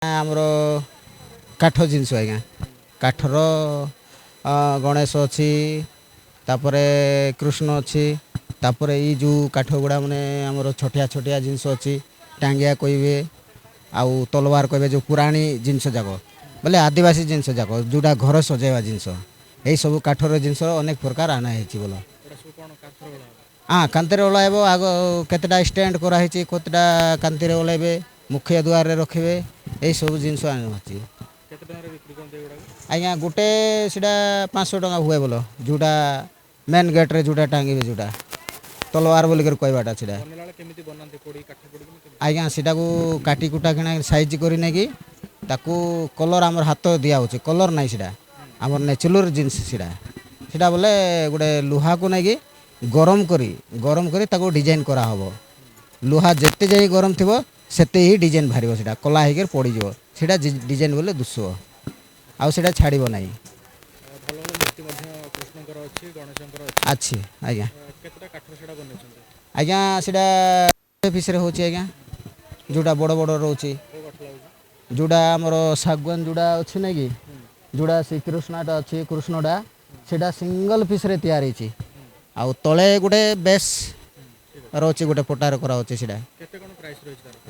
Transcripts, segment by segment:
ଆମର କାଠ ଜିନିଷ ଆଜ୍ଞା କାଠର ଗଣେଶ ଅଛି ତାପରେ କୃଷ୍ଣ ଅଛି ତାପରେ ଏଇ ଯେଉଁ କାଠ ଗୁଡ଼ା ମାନେ ଆମର ଛୋଟିଆ ଛୋଟିଆ ଜିନିଷ ଅଛି ଟାଙ୍ଗିଆ କହିବେ ଆଉ ତଲବାର କହିବେ ଯେଉଁ ପୁରାଣୀ ଜିନିଷ ଯାକ ବୋଲେ ଆଦିବାସୀ ଜିନିଷ ଯାକ ଯେଉଁଟା ଘର ସଜାଇବା ଜିନିଷ ଏଇସବୁ କାଠର ଜିନିଷ ଅନେକ ପ୍ରକାର ଆଣା ହେଇଛି ବୋଲ କାନ୍ତିରେ ଓଳାଇବ ଆଗ କେତେଟା ଷ୍ଟାଣ୍ଡ କରାହେଇଛି କେତେଟା କାନ୍ତିରେ ଓଳାଇବେ ମୁଖ୍ୟ ଦୁଆରରେ ରଖିବେ ଏଇସବୁ ଜିନିଷ ଆଣୁଅଛି ଆଜ୍ଞା ଗୋଟେ ସେଇଟା 500 ଟଙ୍କା ହୁଏ ବୋଲ ଯେଉଁଟା ମେନ୍ ଗେଟ୍ରେ ଯେଉଁଟା ଟାଙ୍ଗିବେ ଯେଉଁଟା ତଲବାର ବୋଲିକରି କହିବାଟା ସେଇଟା ଆଜ୍ଞା ସେଟାକୁ କାଟି କୁଟା କିଣା ସାଇଜ୍ କରି ନେଇକି ତାକୁ କଲର୍ ଆମର ହାତ ଦିଆହେଉଛି କଲର୍ ନାହିଁ ସେଇଟା ଆମର ନ୍ୟାଚୁରାଲ୍ ଜିନିଷ ସେଇଟା ସେଇଟା ବୋଲେ ଗୋଟେ ଲୁହାକୁ ନେଇକି ଗରମ କରି ତାକୁ ଡିଜାଇନ୍ କରାହେବ ଲୁହା ଯେତେ ଯାଇ ଗରମ ଥିବ ସେତେ ହିଁ ଡିଜାଇନ୍ ବାହାରିବ ସେଇଟା କଲା ହେଇକି ପଡ଼ିଯିବ ସେଇଟା ଡିଜାଇନ୍ ବୋଲେ ଦୁଶିବ ଆଉ ସେଇଟା ଛାଡ଼ିବ ନାହିଁ ଅଛି ଆଜ୍ଞା ଆଜ୍ଞା ସେଇଟା ପିସ୍ରେ ହେଉଛି ଆଜ୍ଞା ଯେଉଁଟା ବଡ଼ ବଡ଼ ରହୁଛି ଯେଉଁଟା ଆମର ଶାଗୁଆନ ଯେଉଁଟା ଅଛି ନାଇଁ କି ଯେଉଁଟା ଶ୍ରୀକୃଷ୍ଣଟା ଅଛି କୃଷ୍ଣଟା ସେଇଟା ସିଙ୍ଗଲ ପିସ୍ରେ ତିଆରି ହେଇଛି ଆଉ ତଳେ ଗୋଟେ ବେସ୍ ରହୁଛି ଗୋଟେ ପଟାର କରାହେଉଛି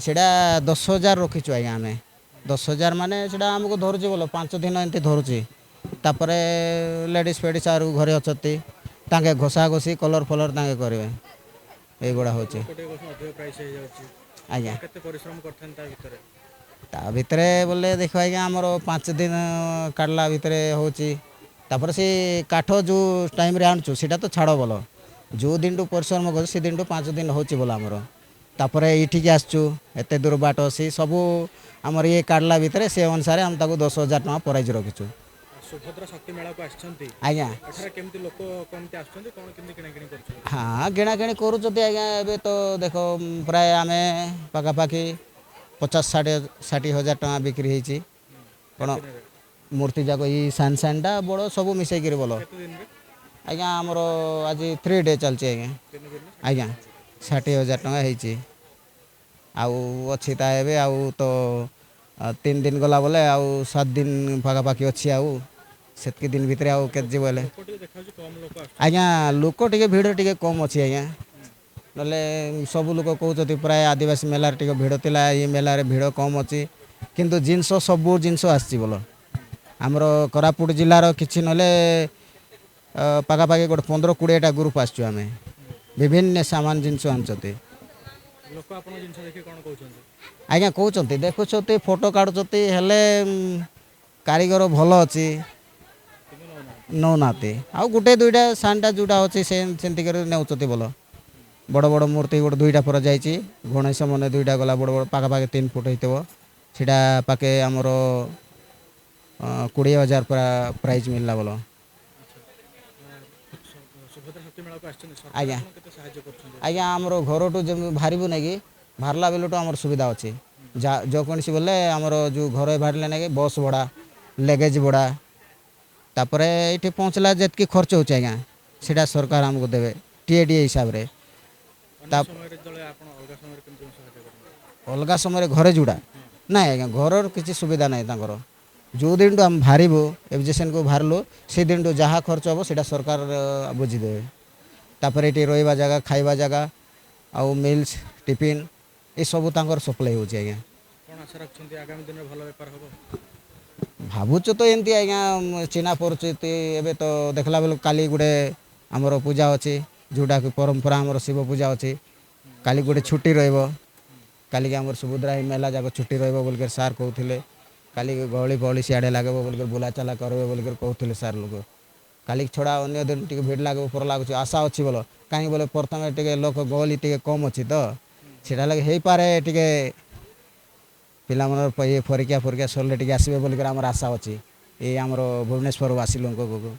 ସେଇଟା 10,000 ରଖିଛୁ ଆଜ୍ଞା ଆମେ 10,000 ମାନେ ସେଇଟା ଆମକୁ ଧରୁଛି ବୋଲ 5 ଦିନ ଏମିତି ଧରୁଛି ତାପରେ ଲେଡ଼ିସ୍ ଫେଡ଼ିସ୍ ଆରୁ ଘରେ ଅଛନ୍ତି ତାଙ୍କେ ଘଷା ଘଷି କଲର୍ ଫଲର୍ ତାଙ୍କେ କରିବେ এইগুড়া হচ্ছে ଆଜ୍ଞା ତା ଭିତରେ ବୋଲେ ଦେଖ ଆଜ୍ଞା ଆମର 5 ଦିନ କାଟିଲା ଭିତରେ ହେଉଛି ତାପରେ ସେ କାଠ ଯେଉଁ ଟାଇମ୍ରେ ଆଣୁଛୁ ସେଇଟା ତ ଛାଡ଼ ଭଲ ଯେଉଁ ଦିନଠୁ ପରିଶ୍ରମ କରୁଛୁ ସେ ଦିନଠୁ 5 ଦିନ ହେଉଛି ବୋଲ ଆମର ତାପରେ ଏଇଠିକି ଆସିଛୁ ଏତେ ଦୂର ବାଟ ସେ ସବୁ ଆମର ଇଏ କାଟିଲା ଭିତରେ ସେ ଅନୁସାରେ ଆମେ ତାକୁ 10,000 ଟଙ୍କା ପ୍ରାଇଜ୍ ରଖିଛୁ ଆଜ୍ଞା ହଁ କିଣାକିଣି କରୁଛନ୍ତି ଆଜ୍ଞା ଏବେ ତ ଦେଖ ପ୍ରାୟ ଆମେ ପାଖାପାଖି 50-60 ହଜାର ଟଙ୍କା ବିକ୍ରି ହେଇଛି କ'ଣ ମୂର୍ତ୍ତି ଯାକ ଏଇ ସାନଟା ବଡ଼ ସବୁ ମିଶେଇକିରି ବୋଲ ଆଜ୍ଞା ଆମର ଆଜି 3 ଡେ ଚାଲିଛି ଆଜ୍ଞା ଆଜ୍ଞା 60,000 ଟଙ୍କା ହେଇଛି ଆଉ ଅଛି ତା ଏବେ ଆଉ ତ 3 ଦିନ ଗଲା ବୋଲେ ଆଉ 7 ଦିନ ପାଖାପାଖି ଅଛି ଆଉ ସେତିକି ଦିନ ଭିତରେ ଆଉ କେତେ ଯିବ ହେଲେ ଆଜ୍ଞା ଲୋକ ଟିକେ ଭିଡ଼ ଟିକେ କମ୍ ଅଛି ଆଜ୍ଞା ନହେଲେ ସବୁ ଲୋକ କହୁଛନ୍ତି ପ୍ରାୟ ଆଦିବାସୀ ମେଲାରେ ଟିକେ ଭିଡ଼ ଥିଲା ଏଇ ମେଲାରେ ଭିଡ଼ କମ୍ ଅଛି କିନ୍ତୁ ଜିନିଷ ସବୁ ଜିନିଷ ଆସିଛି ବୋଲ ଆମର କୋରାପୁଟ ଜିଲ୍ଲାର କିଛି ନହେଲେ ପାଖାପାଖି ଗୋଟେ 15-20ଟା ଗ୍ରୁପ୍ ଆସିଛୁ ଆମେ ବିଭିନ୍ନ ସାମାନ ଜିନିଷ ଆଣୁଛନ୍ତି ଆଜ୍ଞା କହୁଛନ୍ତି ଦେଖୁଛନ୍ତି ଫଟୋ କାଢୁଛନ୍ତି ହେଲେ କାରିଗର ଭଲ ଅଛି ନଉନାହାନ୍ତି ଆଉ ଗୋଟେ ଦୁଇଟା ସାନଟା ଯେଉଁଟା ଅଛି ସେମିତି କରି ନେଉଛନ୍ତି ଭଲ ବଡ଼ ବଡ଼ ମୂର୍ତ୍ତି ଗୋଟେ 2ଟା ପରେ ଯାଇଛି ଗଣେଶ ମାନେ 2ଟା ଗଲା ବଡ଼ ବଡ଼ ପାଖାପାଖି 3 ଫୁଟ ହେଇଥିବ ସେଇଟା ପାଖେ ଆମର 20,000 ପ୍ରାଇଜ୍ ମିଳିଲା ବୋଲ ଆଜ୍ଞା ଆଜ୍ଞା ଆମର ଘରଠୁ ଯେମିତି ବାହାରିବୁ ନାଇଁ କି ବାହାରିଲା ବେଲଠୁ ଆମର ସୁବିଧା ଅଛି ଯେକୌଣସି ବୋଲେ ଆମର ଯେଉଁ ଘରେ ବାହାରିଲେ ନାଇଁ କି ବସ୍ ଭଡ଼ା ଲଗେଜ୍ ଭଡ଼ା ତାପରେ ଏଇଠି ପହଞ୍ଚିଲା ଯେତିକି ଖର୍ଚ୍ଚ ହେଉଛି ଆଜ୍ଞା ସେଇଟା ସରକାର ଆମକୁ ଦେବେ TAD ହିସାବରେ ଅଲଗା ସମୟରେ ଘରେ ଯେଉଁଟା ନାଇଁ ଆଜ୍ଞା ଘରର କିଛି ସୁବିଧା ନାହିଁ ତାଙ୍କର ଯେଉଁ ଦିନଠୁ ଆମେ ବାହାରିବୁ ଏଫଜେସନ୍କୁ ବାହାରିଲୁ ସେ ଦିନଠୁ ଯାହା ଖର୍ଚ୍ଚ ହେବ ସେଇଟା ସରକାର ବୁଝିଦେବେ ତାପରେ ଏଠି ରହିବା ଜାଗା ଖାଇବା ଜାଗା ଆଉ ମିଲ୍ସ ଟିଫିନ୍ ଏସବୁ ତାଙ୍କର ସପ୍ଲାଇ ହେଉଛି ଆଜ୍ଞା ଭାବୁଛୁ ତ ଏମିତି ଆଜ୍ଞା ଚିହ୍ନା ପରିଚିତି ଏବେ ତ ଦେଖିଲା ବେଳକୁ କାଲି ଗୋଟେ ଆମର ପୂଜା ଅଛି ଯେଉଁଟାକି ପରମ୍ପରା ଆମର ଶିବ ପୂଜା ଅଛି କାଲି ଗୋଟେ ଛୁଟି ରହିବ କାଲିକି ଆମର ସୁଭଦ୍ରା ମେଲା ଯାକ ଛୁଟି ରହିବ ବୋଲିକରି ସାର୍ କହୁଥିଲେ କାଲି ଗହଳି ଫହଳି ସିଆଡ଼େ ଲାଗିବ ବୋଲିକରି ବୁଲାଚଲା କରିବେ ବୋଲିକରି କହୁଥିଲେ ସାର୍ ଲୋକ କାଲିକି ଛଡ଼ା ଅନ୍ୟ ଦିନ ଟିକେ ଭିଡ଼ ଲାଗିବ ଉପର ଲାଗୁଛି ଆଶା ଅଛି ବୋଲ କାହିଁକି ବୋଲେ ପ୍ରଥମେ ଟିକେ ଲୋକ ଗହଳି ଟିକେ କମ୍ ଅଛି ତ ସେଇଟା ଲାଗି ହେଇପାରେ ଟିକେ ପିଲାମାନଙ୍କର ପରୀକ୍ଷା ସରିଲେ ଟିକେ ଆସିବେ ବୋଲିକରି ଆମର ଆଶା ଅଛି ଏଇ ଆମର ଭୁବନେଶ୍ୱରରୁ ଆସିଲୁ ଲୋକକୁ